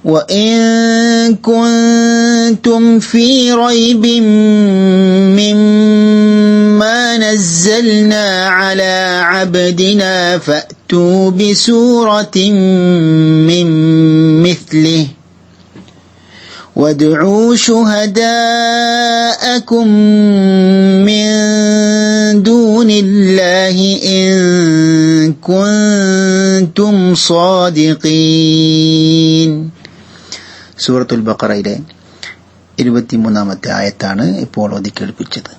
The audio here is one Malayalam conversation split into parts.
وإن كنتم في ريب مما نزلنا على عبدنا فأتوا بسورة من مثله وادعوا شهداءكم من دون الله إن كنتم صادقين. സൂറത്തുൽ ബഖറയിലെ 23-ാമത്തെ ആയത്താണ് ഇപ്പോൾ ഓതി കേൾപ്പിച്ചത്.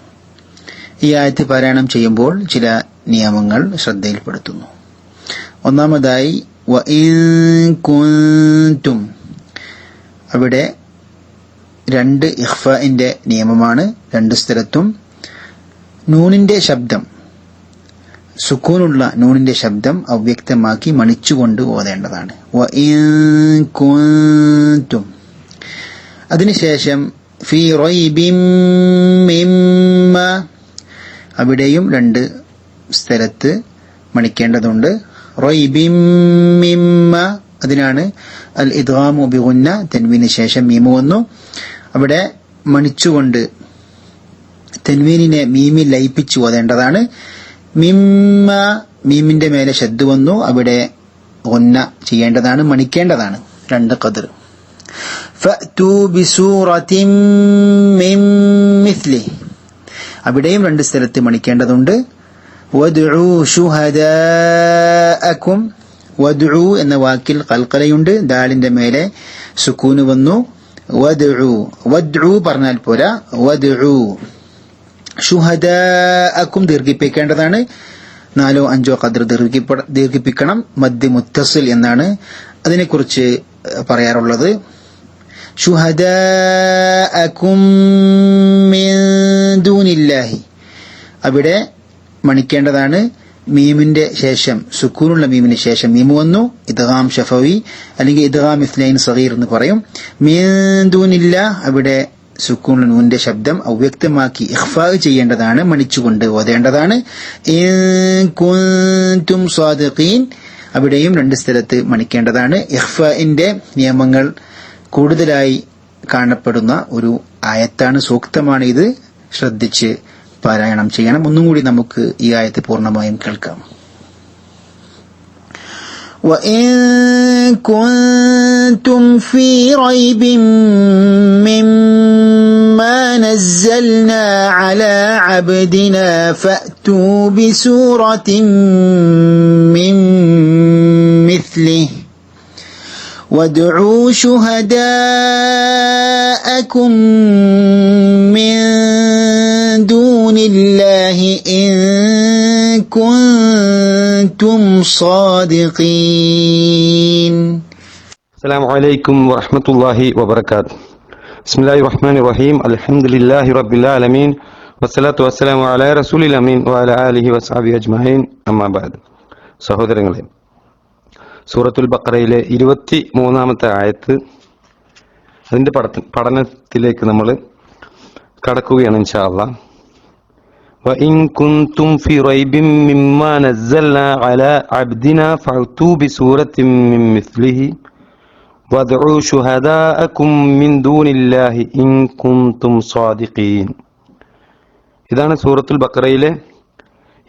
ഈ ആയത്ത് പാരായണം ചെയ്യുമ്പോൾ ചില നിയമങ്ങൾ ശ്രദ്ധയിൽപ്പെടുത്തുന്നു. ഒന്നാമതായി വഇൻ കുൻതും, അവിടെ 2 ഇഖ്ഫാഇന്റെ നിയമമാണ്. 2 സ്ഥലത്തും നൂനിന്റെ ശബ്ദം, സുക്കൂനുള്ള നൂനിന്റെ ശബ്ദം അവ്യക്തമാക്കി മണിച്ചുകൊണ്ട് ഓതേണ്ടതാണ്. വഇൻ കുൻതും. അതിനുശേഷം ഫീ റൈബിൻ മിമ്മ, അവിടെയും 2 സ്ഥലത്ത് മണിക്കേണ്ടതുണ്ട്. റൈബിൻ മിമ്മ, അതിനാണ് അൽ ഇദ്ഗാമു ബിഗുന്ന, തൻവീന് ശേഷം മീമു വന്നു. അവിടെ മണിച്ചുകൊണ്ട് തൻവീനിനെ മീമിൽ ലയിപ്പിച്ചു ഓതേണ്ടതാണ്. മിമ്മ, മീമിന്റെ മേലെ ശദ്ദ് വന്നു, അവിടെ ഗുന്ന ചെയ്യേണ്ടതാണ്, മണിക്കേണ്ടതാണ്. 2 ഖദ്ർ. ഫഅ്തു ബിസൂറത്തിൻ മിൻ മിസ്ലിഹി, അവിടെയും 2 സ്ഥലത്ത് മണിക്കേണ്ടതുണ്ട്. വദ്ഉ ശുഹദാഅക്കും, വദ്ഉ എന്ന വാക്കിൽ ഖൽഖലയുണ്ട്, ദാലിന്റെ മേലെ സുക്കൂന് വന്നു. വദ്ഉ, വദ്ഉ പറഞ്ഞാൽ പോരാ, വദ്ഉ. ശുഹദാഅക്കും ദീർഘിപ്പിക്കേണ്ടതാണ്. 4-5 ഖദ്ർ ദീർഘിപ്പിക്കണം. മദ് മുത്തസിൽ എന്നാണ് അതിനെക്കുറിച്ച് പറയാറുള്ളത്. ശുഹദാഅക്കും മിൻ ദൂനില്ലാഹി, അവിടെ മണിക്കേണ്ടതാണ്. മീമിന്റെ ശേഷം, സുക്കൂനുള്ള മീമിന് ശേഷം മീമു വന്നു. ഇദ്ഗാം ശഫവി അല്ലെങ്കിൽ ഇദ്ഗാം ഇസ്ലൈൻ സഗീർ എന്ന് പറയും. മിൻ ദൂനില്ലാ, അവിടെ സുക്കൂനുള്ള നൂനിന്റെ ശബ്ദം അവ്യക്തമാക്കി ഇഖ്ഫാ ചെയ്യേണ്ടതാണ്, മണിച്ചുകൊണ്ട് ഓതേണ്ടതാണ്. ഇൻ കുൻതും സ്വാദിഖീൻ, അവിടെയും 2 സ്ഥലത്ത് മണിക്കേണ്ടതാണ്. ഇഖ്ഫാഇന്റെ നിയമങ്ങൾ കൂടുതലായി കാണപ്പെടുന്ന ഒരു ആയത്താണ്, സൂക്തമാണ് ഇത്. ശ്രദ്ധിച്ച് പാരായണം ചെയ്യണം. ഒന്നും കൂടി നമുക്ക് ഈ ആയത്ത് പൂർണ്ണമായും കേൾക്കാം. وَإِن كُنتُمْ فِي رَيْبٍ مِّمَّا نَزَّلْنَا عَلَى عَبْدِنَا فَأْتُوا بِسُورَةٍ مِّن مِّثْلِهِ وَادْعُوا شُهَدَاءَكُم مِّن دُونِ اللَّهِ إِن كُنتُمْ صَادِقِينَ. السلام عليكم ورحمة الله وبركاته. بسم الله الرحمن الرحيم. الحمد لله رب العالمين والصلاة والسلام على رسول الأمين وعلى آله وصحبه أجمعين. أما بعد. സഹോദരങ്ങളെ, സൂറത്തുൽ ബഖറയിലെ 23-ാമത്തെ ആയത്ത്, അതിന്റെ പഠനത്തിലേക്ക് നമ്മൾ കടക്കുകയാണ് ഇൻഷാ അല്ലാഹ്. وَإِن كُنتُمْ فِي رَيْبٍ مِّمَّا نَزَّلْنَا عَلَى عَبْدِنَا فَأْتُوا بِسُورَةٍ مِّن مِّثْلِهِ وَادْعُوا شُهَدَاءَكُم مِّن دُونِ اللَّهِ إِن كُنتُمْ صَادِقِينَ. ഇതാണ് സൂറത്തുൽ ബഖറയിലെ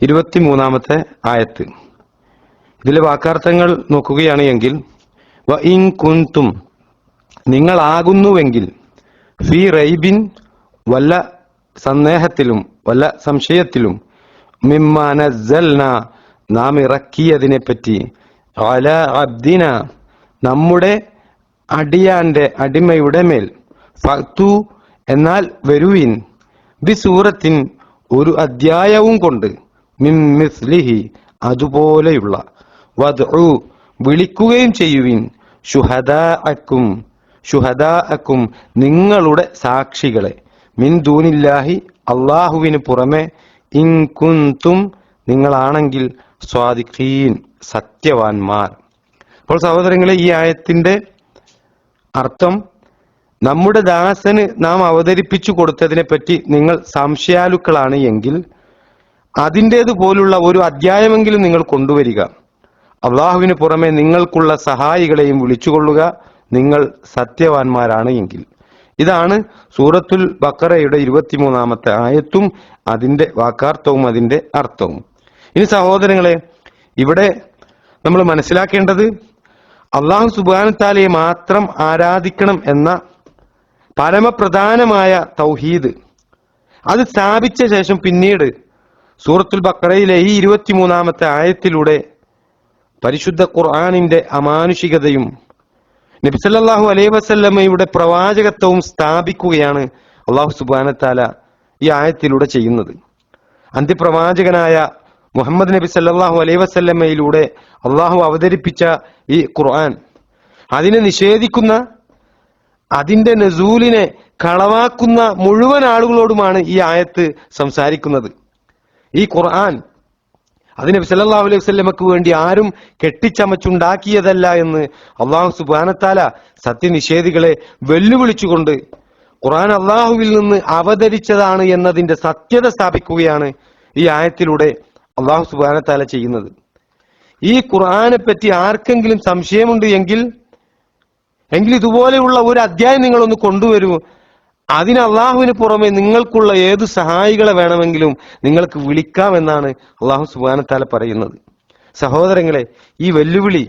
23-ാമത്തെ ആയത്ത്. ഇതിലെ വാക്കാർത്ഥങ്ങൾ നോക്കുകയാണ് എങ്കിൽ, വഇൻ കുൻതും, നിങ്ങളാകുന്നുവെങ്കിൽ, ഫീ റൈബിൻ, വല്ല സന്ദേഹത്തിലും വല്ല സംശയത്തിലും, മിമ്മാ നസ്സൽന, നാം ഇറക്കിയതിനെ പറ്റി, അലാ അബ്ദിന, നമ്മുടെ അടിമയുടെ മേൽ, ഫഅ്തു എന്നാൽ വരുവിൻ, ബിസൂറത്തിൻ ഒരു അധ്യായവും കൊണ്ട്, മിൻ മിസ്ലിഹി അതുപോലെയുള്ള, വദ്ഉ വിളിക്കുകയും ചെയ്യുവിൻ, ശുഹദാഅക്കും നിങ്ങളുടെ സാക്ഷികളെ, മിൻ ദൂനില്ലാഹി അല്ലാഹുവിന് പുറമെ, ഇൻ കുൻതും നിങ്ങളാണെങ്കിൽ, സ്വാദിഖീൻ സത്യവാൻമാർ. അപ്പോൾ സഹോദരങ്ങളെ, ഈ ആയത്തിന്റെ അർത്ഥം, നമ്മുടെ ദാസന് നാം അവതരിപ്പിച്ചു കൊടുത്തതിനെ പറ്റി നിങ്ങൾ സംശയാലുക്കളാണ് എങ്കിൽ അതിൻ്റേതുപോലുള്ള ഒരു അധ്യായമെങ്കിലും നിങ്ങൾ കൊണ്ടുവരിക. അള്ളാഹുവിന് പുറമെ നിങ്ങൾക്കുള്ള സഹായികളെയും വിളിച്ചുകൊള്ളുക, നിങ്ങൾ സത്യവാന്മാരാണ് എങ്കിൽ. ഇതാണ് സൂറത്തുൽ ബഖറയുടെ 23-ാമത്തെ ആയത്തും അതിന്റെ വാക്കാർത്ഥവും അതിന്റെ അർത്ഥവും. ഇനി സഹോദരങ്ങളെ, ഇവിടെ നമ്മൾ മനസ്സിലാക്കേണ്ടത് അല്ലാഹു സുബ്ഹാനഹു തആലയെ മാത്രം ആരാധിക്കണം എന്ന പരമപ്രധാനമായ തൗഹീദ് അത് സ്ഥാപിച്ച ശേഷം പിന്നീട് സൂറത്തുൽ ബഖറയിലെ ഈ 23-ാമത്തെ ആയത്തിലൂടെ പരിശുദ്ധ ഖുർആനിന്റെ അമാനുഷികതയും നബി സല്ലല്ലാഹു അലൈഹി വസല്ലമയുടെ പ്രവാചകത്വവും സ്ഥാപിക്കുകയാണ് അല്ലാഹു സുബ്ഹാനഹു തആല ഈ ആയത്തിലൂടെ ചെയ്യുന്നത്. അന്ത്യപ്രവാചകനായ മുഹമ്മദ് നബി സല്ലല്ലാഹു അലൈഹി വസല്ലമയിലൂടെ അല്ലാഹു അവതരിപ്പിച്ച ഈ ഖുർആൻ അതിനെ നിഷേധിക്കുന്ന, അതിന്റെ നസൂലിനെ കളവാക്കുന്ന മുഴുവൻ ആളുകളോടുമാണ് ഈ ആയത്ത് സംസാരിക്കുന്നത്. ഈ ഖുർആൻ അത് നബി സല്ലല്ലാഹു അലൈഹി വസല്ലമക്ക് വേണ്ടി ആരും കെട്ടിച്ചമച്ചുണ്ടാക്കിയതല്ല എന്ന് അല്ലാഹു സുബ്ഹാനഹു തആല സത്യനിഷേധികളെ വെല്ലുവിളിച്ചുകൊണ്ട് ഖുർആൻ അല്ലാഹുവിൽ നിന്ന് അവതരിച്ചതാണ് എന്നതിന്റെ സത്യത സ്ഥാപിക്കുകയാണ് ഈ ആയത്തിലൂടെ അല്ലാഹു സുബ്ഹാനഹു തആല ചെയ്യുന്നത്. ഈ ഖുർആനെ പറ്റി ആർക്കെങ്കിലും സംശയമുണ്ട് എങ്കിൽ ഇതുപോലെയുള്ള ഒരു അധ്യായം നിങ്ങളൊന്ന് കൊണ്ടുവരൂ. അതിന് അള്ളാഹുവിന് പുറമെ നിങ്ങൾക്കുള്ള ഏത് സഹായികളെ വേണമെങ്കിലും നിങ്ങൾക്ക് വിളിക്കാമെന്നാണ് അള്ളാഹു സുബ്ഹാനഹു തആല പറയുന്നത്. സഹോദരങ്ങളെ, ഈ വെല്ലുവിളി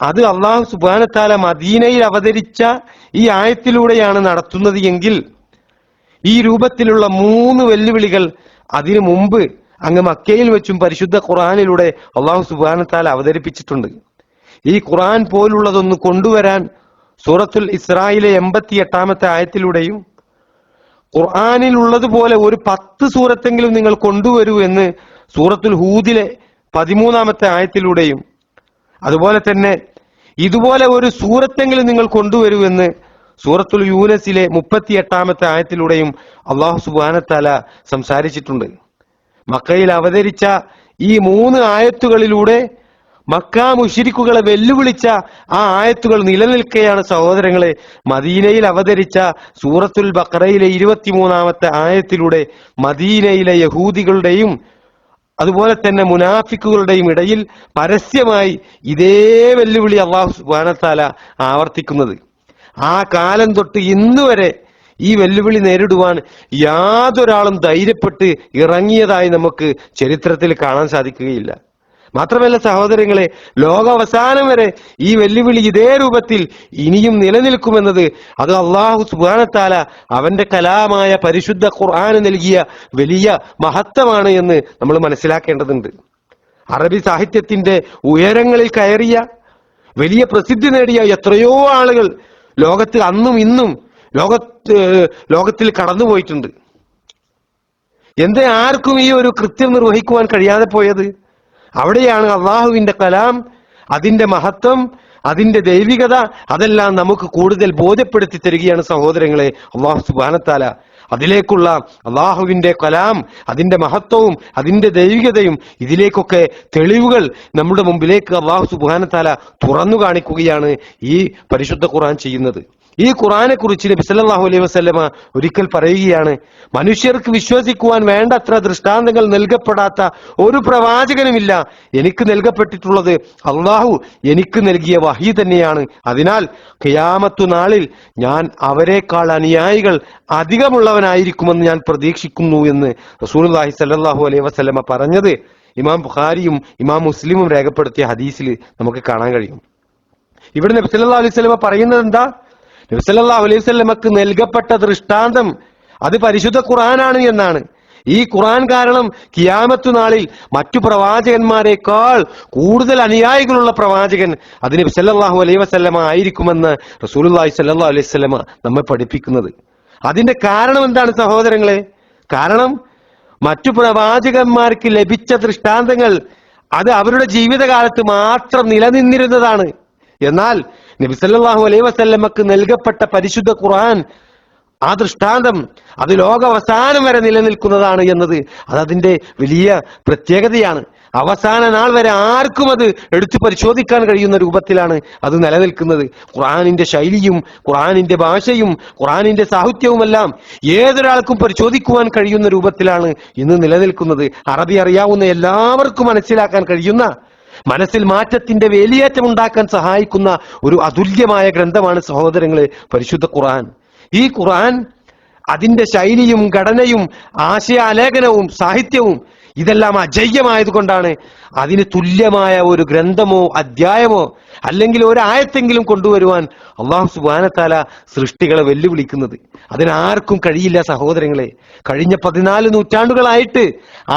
അത് അള്ളാഹു സുബ്ഹാനഹു തആല മദീനയിൽ അവതരിച്ച ഈ ആയത്തിലൂടെയാണ് നടത്തുന്നത് എങ്കിൽ ഈ രൂപത്തിലുള്ള 3 വെല്ലുവിളികൾ അതിനു മുമ്പ് അങ്ങ് മക്കയിൽ വെച്ചും പരിശുദ്ധ ഖുർആനിലൂടെ അള്ളാഹു സുബ്ഹാനഹു തആല അവതരിപ്പിച്ചിട്ടുണ്ട്. ഈ ഖുർആൻ പോലുള്ളതൊന്ന് കൊണ്ടുവരാൻ സൂറത്തുൽ ഇസ്രായിലെ 88-ാമത്തെ ആയത്തിലൂടെയും ഖുർആനിൽ ഉള്ളതുപോലെ ഒരു 10 സൂറത്തെങ്കിലും നിങ്ങൾ കൊണ്ടുവരൂ എന്ന് സൂറത്തുൽ ഹൂദിലെ 13-ാമത്തെ ആയത്തിലൂടെയും, അതുപോലെ തന്നെ ഇതുപോലെ ഒരു സൂറത്തെങ്കിലും നിങ്ങൾ കൊണ്ടുവരൂ എന്ന് സൂറത്തുൽ യൂനസിലെ 38-ാമത്തെ ആയത്തിലൂടെയും അല്ലാഹു സുബ്ഹാനഹു തആല സംസാരിച്ചിട്ടുണ്ട്. മക്കയിൽ അവതരിച്ച ഈ 3 ആയത്തുകളിലൂടെ മക്ക മുശ്രിക്കുകളെ വെല്ലുവിളിച്ച ആ ആയത്തുകൾ നിലനിൽക്കുകയാണ് സഹോദരങ്ങളെ. മദീനയിൽ അവതരിച്ച സൂറത്തുൽ ബഖറയിലെ 23-ാമത്തെ ആയത്തിലൂടെ മദീനയിലെ യഹൂദികളുടെയും അതുപോലെ തന്നെ മുനാഫിക്കുകളുടെയും ഇടയിൽ പരസ്യമായി ഇതേ വെല്ലുവിളി അല്ലാഹു സുബ്ഹാനഹു തആല ആവർത്തിക്കുന്നത്. ആ കാലം തൊട്ട് ഇന്നുവരെ ഈ വെല്ലുവിളി നേരിടുവാൻ യാതൊരാളും ധൈര്യപ്പെട്ട് ഇറങ്ങിയതായി നമുക്ക് ചരിത്രത്തിൽ കാണാൻ സാധിക്കുകയില്ല. മാത്രമല്ല സഹോദരങ്ങളെ, ലോകാവസാനം വരെ ഈ വെല്ലുവിളി ഇതേ രൂപത്തിൽ ഇനിയും നിലനിൽക്കുമെന്നത് അത് അല്ലാഹു സുബ്ഹാനഹു തആല അവന്റെ കലാമായ പരിശുദ്ധ ഖുർആന് നൽകിയ വലിയ മഹത്വമാണ് എന്ന് നമ്മൾ മനസ്സിലാക്കേണ്ടതുണ്ട്. അറബി സാഹിത്യത്തിന്റെ ഉയരങ്ങളിൽ കയറിയ വലിയ പ്രസിദ്ധി നേടിയ എത്രയോ ആളുകൾ ലോകത്തിൽ അന്നും ഇന്നും ലോകത്തിൽ കടന്നുപോയിട്ടുണ്ട്. എന്തേ ആർക്കും ഈ ഒരു കൃത്യം നിർവഹിക്കുവാൻ കഴിയാതെ പോയത്? അവിടെയാണ് അള്ളാഹുവിന്റെ കലാം, അതിന്റെ മഹത്വം, അതിന്റെ ദൈവികത അതെല്ലാം നമുക്ക് കൂടുതൽ ബോധ്യപ്പെടുത്തി തരികയാണ് സഹോദരങ്ങളെ അല്ലാഹു സുബ്ഹാനഹു തആല. അതിലേക്കുള്ള അള്ളാഹുവിന്റെ കലാം, അതിന്റെ മഹത്വവും അതിന്റെ ദൈവികതയും ഇതിലേക്കൊക്കെ തെളിവുകൾ നമ്മുടെ മുമ്പിലേക്ക് അല്ലാഹു സുബ്ഹാനഹു തആല തുറന്നു കാണിക്കുകയാണ് ഈ പരിശുദ്ധ ഖുർആൻ ചെയ്യുന്നത്. ഈ ഖുർആനെ കുറിച്ച് നബി സല്ലല്ലാഹു അലൈഹി വസല്ലമ ഒരിക്കൽ പറയുകയാണ്, മനുഷ്യർക്ക് വിശ്വസിക്കുവാൻ വേണ്ടത്ര ദൃഷ്ടാന്തങ്ങൾ നൽകപ്പെടാത്ത ഒരു പ്രവാചകനുമില്ല. എനിക്ക് നൽകപ്പെട്ടിട്ടുള്ളത് അള്ളാഹു എനിക്ക് നൽകിയ വഹി തന്നെയാണ്. അതിനാൽ ഖിയാമത്തു നാളിൽ ഞാൻ അവരെക്കാൾ അനുയായികൾ അധികമുള്ളവനായിരിക്കുമെന്ന് ഞാൻ പ്രതീക്ഷിക്കുന്നു എന്ന് റസൂലുള്ളാഹി സല്ലല്ലാഹു അലൈഹി വസല്ലമ പറഞ്ഞത് ഇമാം ബുഖാരിയും ഇമാം മുസ്ലിമും രേഖപ്പെടുത്തിയ ഹദീസിൽ നമുക്ക് കാണാൻ കഴിയും. ഇവിടെ നബി സല്ലല്ലാഹു അലൈഹി വസല്ലമ പറയുന്നത് എന്താ? നബി സല്ലല്ലാഹു അലൈഹി വസല്ലമക്ക് നൽകപ്പെട്ട ദൃഷ്ടാന്തം അത് പരിശുദ്ധ ഖുർആനാണ് എന്നാണ്. ഈ ഖുർആൻ കാരണം ഖിയാമത്തു നാളിൽ മറ്റു പ്രവാചകന്മാരെക്കാൾ കൂടുതൽ അനുയായികളുള്ള പ്രവാചകൻ അത് നബി സല്ലല്ലാഹു അലൈഹി വസല്ലമ ആയിരിക്കുമെന്ന് റസൂലുള്ളാഹി സല്ലല്ലാഹു അലൈഹി വസല്ലമ നമ്മെ പഠിപ്പിക്കുന്നത്. അതിന്റെ കാരണം എന്താണ് സഹോദരങ്ങളെ? കാരണം മറ്റു പ്രവാചകന്മാർക്ക് ലഭിച്ച ദൃഷ്ടാന്തങ്ങൾ അത് അവരുടെ ജീവിതകാലത്ത് മാത്രം നിലനിന്നിരുന്നതാണ്. എന്നാൽ നബി സല്ലല്ലാഹു അലൈഹി വസല്ലമക്ക് നൽകപ്പെട്ട പരിശുദ്ധ ഖുർആൻ ആ ദൃഷ്ടാന്തം അത് ലോകാവസാനം വരെ നിലനിൽക്കുന്നതാണ് എന്നത് അതിന്റെ വലിയ പ്രത്യേകതയാണ്. അവസാന നാൾ വരെ ആർക്കും അത് എടുത്തു പരിശോധിക്കാൻ കഴിയുന്ന രൂപത്തിലാണ് അത് നിലനിൽക്കുന്നത്. ഖുർആനിന്റെ ശൈലിയും ഖുർആനിന്റെ ഭാഷയും ഖുർആനിന്റെ സാഹിത്യവുമെല്ലാം ഏതൊരാൾക്കും പരിശോധിക്കുവാൻ കഴിയുന്ന രൂപത്തിലാണ് ഇന്ന് നിലനിൽക്കുന്നത്. അറബി അറിയാവുന്ന എല്ലാവർക്കും മനസ്സിലാക്കാൻ കഴിയുന്ന മനസ്സിൽ മാറ്റത്തിന്റെ വേലിയേറ്റം ഉണ്ടാക്കാൻ സഹായിക്കുന്ന ഒരു അതുല്യമായ ഗ്രന്ഥമാണ് സഹോദരങ്ങളെ പരിശുദ്ധ ഖുർആൻ. ഈ ഖുർആൻ അതിന്റെ ശൈലിയും ഘടനയും ആശയാലേഖനവും സാഹിത്യവും ഇതെല്ലാം അജയ്യമായതുകൊണ്ടാണ് അതിന് തുല്യമായ ഒരു ഗ്രന്ഥമോ അധ്യായമോ അല്ലെങ്കിൽ ഒരായത്തെങ്കിലും കൊണ്ടുവരുവാൻ അല്ലാഹു സുബ്ഹാനഹു വ തആല സൃഷ്ടികളെ വെല്ലുവിളിക്കുന്നത്. അതിനാർക്കും കഴിയില്ല സഹോദരങ്ങളെ. കഴിഞ്ഞ 14 നൂറ്റാണ്ടുകളായിട്ട്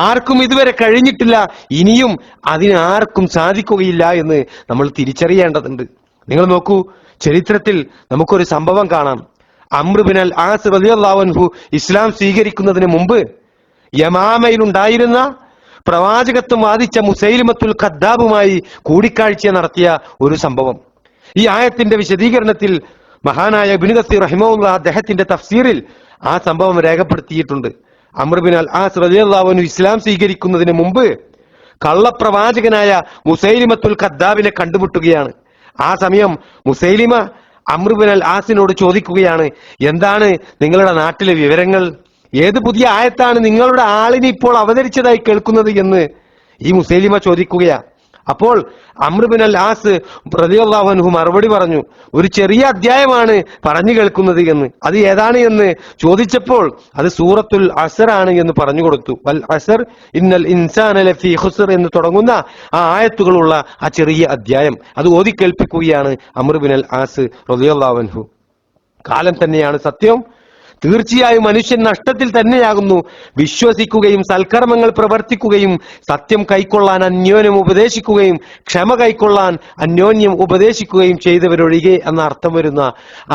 ആർക്കും ഇതുവരെ കഴിഞ്ഞിട്ടില്ല, ഇനിയും അതിനാർക്കും സാധിക്കുകയില്ല എന്ന് നമ്മൾ തിരിച്ചറിയേണ്ടതുണ്ട്. നിങ്ങൾ നോക്കൂ, ചരിത്രത്തിൽ നമുക്കൊരു സംഭവം കാണാം. അംർ ബിൻ അൽ ആസ് റളിയല്ലാഹു അൻഹു ഇസ്ലാം സ്വീകരിക്കുന്നതിന് മുമ്പ് യമാമയിലുണ്ടായിരുന്ന പ്രവാചകത്വം വാദിച്ച മുസൈലിമത്തുൽ ഖദ്ദാബുമായി കൂടിക്കാഴ്ച നടത്തിയ ഒരു സംഭവം. ഈ ആയത്തിന്റെ വിശദീകരണത്തിൽ മഹാനായ ഇബ്നു കസീർ റഹിമഹുല്ലാഹ് അദ്ദേഹത്തിന്റെ തഫ്സീറിൽ ആ സംഭവം രേഖപ്പെടുത്തിയിട്ടുണ്ട്. അംർ ബിൻ അൽ ആസ് റളിയല്ലാഹു അൻഹു ഇസ്ലാം സ്വീകരിക്കുന്നതിന് മുമ്പ് കള്ളപ്രവാചകനായ മുസൈലിമത്തുൽ ഖദ്ദാബിനെ കണ്ടുമുട്ടുകയാണ്. ആ സമയം മുസൈലിമ അംർ ബിൻ അൽ ആസിനോട് ചോദിക്കുകയാണ്, എന്താണ് നിങ്ങളുടെ നാട്ടിലെ വിവരങ്ങൾ? ഏത് പുതിയ ആയത്താണ് നിങ്ങളുടെ ആളിനെ ഇപ്പോൾ അവതരിച്ചതായി കേൾക്കുന്നത് എന്ന് ഈ മുസൈലിമ ചോദിക്കുകയാ. അപ്പോൾ അംർ ബിൻ അൽ ആസ് റളിയല്ലാഹു അൻഹു മറുപടി പറഞ്ഞു, ഒരു ചെറിയ അധ്യായമാണ് പറഞ്ഞു കേൾക്കുന്നത് എന്ന്. അത് ഏതാണ് എന്ന് ചോദിച്ചപ്പോൾ അത് സൂറത്തുൽ അസ്ർ ആണ് എന്ന് പറഞ്ഞു കൊടുത്തു. വൽ അസ്ർ ഇന്നൽ ഇൻസാന ലഫീ ഖുസ്ർ എന്ന് തുടങ്ങുന്ന ആ ആയത്തുകളുള്ള ആ ചെറിയ അധ്യായം അത് ഓതി കേൾപ്പിക്കുകയാണ് അംർ ബിൻ അൽ ആസ് റളിയല്ലാഹു അൻഹു. കാലം തന്നെയാണ് സത്യം, തീർച്ചയായും മനുഷ്യൻ നഷ്ടത്തിൽ തന്നെയാകുന്നു. വിശ്വസിക്കുകയും സൽക്കർമ്മങ്ങൾ പ്രവർത്തിക്കുകയും സത്യം കൈക്കൊള്ളാൻ അന്യോന്യം ഉപദേശിക്കുകയും ക്ഷമ കൈക്കൊള്ളാൻ അന്യോന്യം ഉപദേശിക്കുകയും ചെയ്തവരൊഴികെ എന്ന അർത്ഥം വരുന്ന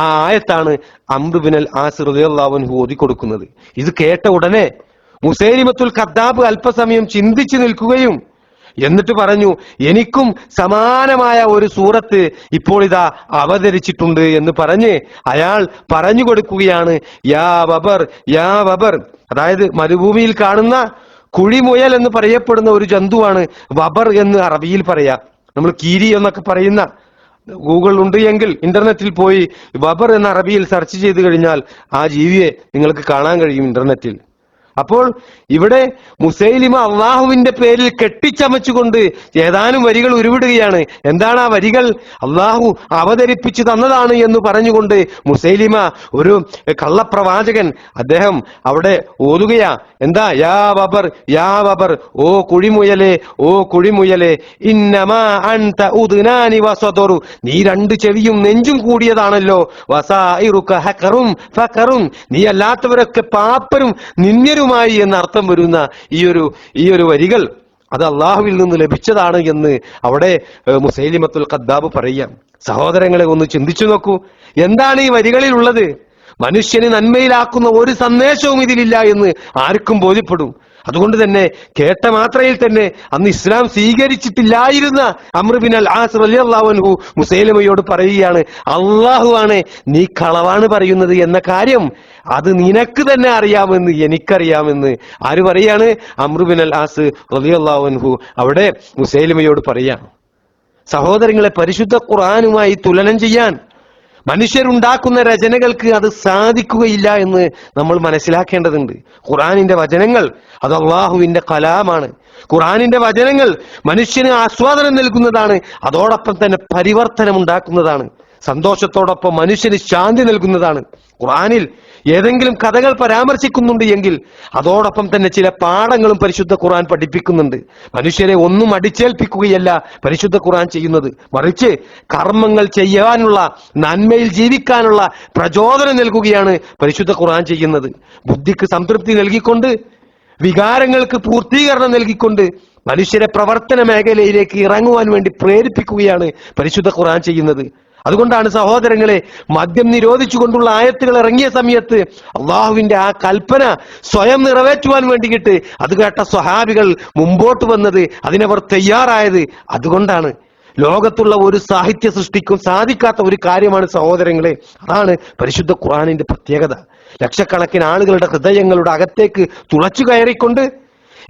ആ ആയത്താണ് അംർ ബിൻ അൽ ആസ് റളിയല്ലാഹു അൻഹു ഓതിക്കൊടുക്കുന്നത്. ഇത് കേട്ട ഉടനെ മുസൈലിമത്തുൽ ഖദ്ദാബ് അല്പസമയം ചിന്തിച്ചു നിൽക്കുകയും എന്നിട്ട് പറഞ്ഞു, എനിക്കും സമാനമായ ഒരു സൂറത്ത് ഇപ്പോൾ ഇതാ അവതരിച്ചിട്ടുണ്ട് എന്ന് പറഞ്ഞ് അയാൾ പറഞ്ഞു കൊടുക്കുകയാണ്, യാ വബർ യാ വബർ. അതായത് മരുഭൂമിയിൽ കാണുന്ന കുഴിമുയൽ എന്ന് പറയപ്പെടുന്ന ഒരു ജന്തുവാണ് വബർ എന്ന് അറബിയിൽ പറയാ. നമ്മൾ കീരി എന്നൊക്കെ പറയുന്ന, ഗൂഗിൾ ഉണ്ട് എങ്കിൽ ഇന്റർനെറ്റിൽ പോയി വബർ എന്ന അറബിയിൽ സെർച്ച് ചെയ്ത് കഴിഞ്ഞാൽ ആ ജീവിയെ നിങ്ങൾക്ക് കാണാൻ കഴിയും ഇന്റർനെറ്റിൽ. അപ്പോൾ ഇവിടെ മുസൈലിമ അള്ളാഹുവിന്റെ പേരിൽ കെട്ടിച്ചമച്ചുകൊണ്ട് ഏതാനും വരികൾ ഉരുവിടുകയാണ്. എന്താണ് ആ വരികൾ? അള്ളാഹു അവതരിപ്പിച്ചു തന്നതാണ് എന്ന് പറഞ്ഞുകൊണ്ട് മുസൈലിമ ഒരു കള്ളപ്രവാചകൻ അദ്ദേഹം അവിടെ ഓതുകയാ. എന്താ? യാ വബർ യാ വബർ, ഓ കുഴിമുയലെ ഓ കുഴിമുയലെ, ഇന്നമാ അൻത ഉദ്നാനി വസദറു, നീ രണ്ട് ചെവിയും നെഞ്ചും കൂടിയതാണല്ലോ, വസായിറുക ഹഖറും ഫഖറും, നീ അല്ലാത്തവരൊക്കെ പാപ്പരും നിന്ദ്യരുമായി എന്ന അർത്ഥം വരുന്ന ഈ ഒരു വരികൾ അത് അള്ളാഹുവിൽ നിന്ന് ലഭിച്ചതാണ് എന്ന് അവിടെ മുസൈലിമത്തുൽ ഖദ്ദാബ് പറയാം. സഹോദരങ്ങളെ, ഒന്ന് ചിന്തിച്ചു നോക്കൂ, എന്താണ് ഈ വരികളിൽ ഉള്ളത്? മനുഷ്യന് നന്മയിലാക്കുന്ന ഒരു സന്ദേശവും ഇതിലില്ല എന്ന് ആർക്കും ബോധ്യപ്പെടും. അതുകൊണ്ട് തന്നെ കേട്ട മാത്രയിൽ തന്നെ അന്ന് ഇസ്ലാം സ്വീകരിച്ചിട്ടില്ലായിരുന്ന അംർ ബിൻ അൽ ആസ് റളിയല്ലാഹു അൻഹു മുസൈലിമയോട് പറയുകയാണ്, അള്ളാഹുവാണ് നീ കളവാണ് പറയുന്നത് എന്ന കാര്യം അത് നിനക്ക് തന്നെ അറിയാമെന്ന് എനിക്കറിയാമെന്ന് ആര് പറയാണ്? അംർ ബിൻ അൽ ആസ് റളിയല്ലാഹു അൻഹു അവിടെ മുസൈലിമയോട് പറയാണ്. സഹോദരങ്ങളെ, പരിശുദ്ധ ഖുർആനുമായി തുലനം ചെയ്യാൻ മനുഷ്യരുണ്ടാക്കുന്ന രചനകൾക്ക് അത് സാധിക്കുകയില്ല എന്ന് നമ്മൾ മനസ്സിലാക്കേണ്ടതുണ്ട്. ഖുർആനിന്റെ വചനങ്ങൾ അത് അള്ളാഹുവിന്റെ കലാമാണ്. ഖുർആനിന്റെ വചനങ്ങൾ മനുഷ്യന് ആസ്വാദനം നൽകുന്നതാണ്, അതോടൊപ്പം തന്നെ പരിവർത്തനം ഉണ്ടാക്കുന്നതാണ്, സന്തോഷത്തോടൊപ്പം മനുഷ്യന് ശാന്തി നൽകുന്നതാണ്. ഖുർആനിൽ ഏതെങ്കിലും കഥകൾ പരാമർശിക്കുന്നുണ്ട് എങ്കിൽ അതോടൊപ്പം തന്നെ ചില പാഠങ്ങളും പരിശുദ്ധ ഖുർആൻ പഠിപ്പിക്കുന്നുണ്ട്. മനുഷ്യരെ ഒന്നും അടിച്ചേൽപ്പിക്കുകയല്ല പരിശുദ്ധ ഖുർആൻ ചെയ്യുന്നത്, മറിച്ച് കർമ്മങ്ങൾ ചെയ്യാനുള്ള, നന്മയിൽ ജീവിക്കാനുള്ള പ്രചോദനം നൽകുകയാണ് പരിശുദ്ധ ഖുർആൻ ചെയ്യുന്നത്. ബുദ്ധിക്ക് സംതൃപ്തി നൽകിക്കൊണ്ട്, വികാരങ്ങൾക്ക് പൂർത്തീകരണം നൽകിക്കൊണ്ട് മനുഷ്യരെ പ്രവർത്തന മേഖലയിലേക്ക് ഇറങ്ങുവാൻ വേണ്ടി പ്രേരിപ്പിക്കുകയാണ് പരിശുദ്ധ ഖുർആൻ ചെയ്യുന്നത്. അതുകൊണ്ടാണ് സഹോദരങ്ങളെ, മദ്യം നിരോധിച്ചുകൊണ്ടുള്ള ആയത്തുകൾ ഇറങ്ങിയ സമയത്ത് അള്ളാഹുവിന്റെ ആ കൽപ്പന സ്വയം നിറവേറ്റുവാൻ വേണ്ടിയിട്ട് അത് കേട്ട സ്വഹാബികൾ മുമ്പോട്ട് വന്നത്, അതിനവർ തയ്യാറായത്. അതുകൊണ്ടാണ് ലോകത്തുള്ള ഒരു സാഹിത്യ സൃഷ്ടിക്കും സാധിക്കാത്ത ഒരു കാര്യമാണ് സഹോദരങ്ങളെ. അതാണ് പരിശുദ്ധ ഖുർആനിന്റെ പ്രത്യേകത. ലക്ഷക്കണക്കിന് ആളുകളുടെ ഹൃദയങ്ങളുടെ അകത്തേക്ക് തുളച്ചു കയറിക്കൊണ്ട്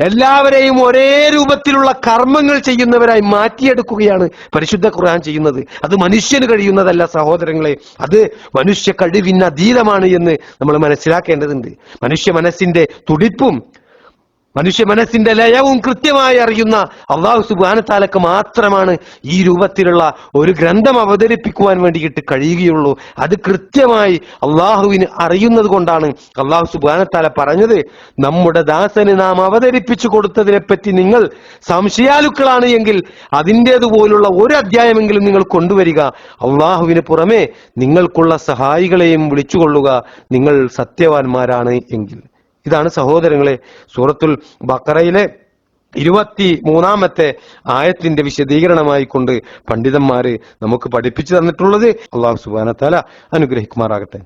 എല്ലാവരെയും ഒരേ രൂപത്തിലുള്ള കർമ്മങ്ങൾ ചെയ്യുന്നവരായി മാറ്റിയെടുക്കുകയാണ് പരിശുദ്ധ ഖുർആൻ ചെയ്യുന്നത്. അത് മനുഷ്യന് കഴിയുന്നതല്ല സഹോദരങ്ങളെ, അത് മനുഷ്യ കഴിവിന് അതീതമാണ് എന്ന് നമ്മൾ മനസ്സിലാക്കേണ്ടതുണ്ട്. മനുഷ്യ മനസ്സിന്റെ തുടിപ്പും മനുഷ്യ മനസ്സിന്റെ ലയവും കൃത്യമായി അറിയുന്ന അള്ളാഹു സുബ്ഹാനഹു തആലക്ക് മാത്രമാണ് ഈ രൂപത്തിലുള്ള ഒരു ഗ്രന്ഥം അവതരിപ്പിക്കുവാൻ വേണ്ടിയിട്ട് കഴിയുകയുള്ളൂ. അത് കൃത്യമായി അള്ളാഹുവിന് അറിയുന്നത് കൊണ്ടാണ് അള്ളാഹു സുബ്ഹാനഹു തആല പറഞ്ഞത്, നമ്മുടെ ദാസന് നാം അവതരിപ്പിച്ചു കൊടുത്തതിനെ പറ്റി നിങ്ങൾ സംശയാലുക്കളാണ് എങ്കിൽ അതിൻ്റേതുപോലുള്ള ഒരു അധ്യായമെങ്കിലും നിങ്ങൾ കൊണ്ടുവരിക. അള്ളാഹുവിന് പുറമെ നിങ്ങൾക്കുള്ള സഹായികളെയും വിളിച്ചുകൊള്ളുക, നിങ്ങൾ സത്യവാന്മാരാണ് എങ്കിൽ. ഇതാണ് സഹോദരങ്ങളെ സൂറത്തുൽ ബഖറയിലെ 23-ാമത്തെ ആയത്തിന്റെ വിശദീകരണമായി കൊണ്ട് പണ്ഡിതന്മാര് നമുക്ക് പഠിപ്പിച്ചു തന്നിട്ടുള്ളത്. അള്ളാഹു സുബ്ഹാനഹു വ തആല അനുഗ്രഹിക്കുമാറാകട്ടെ.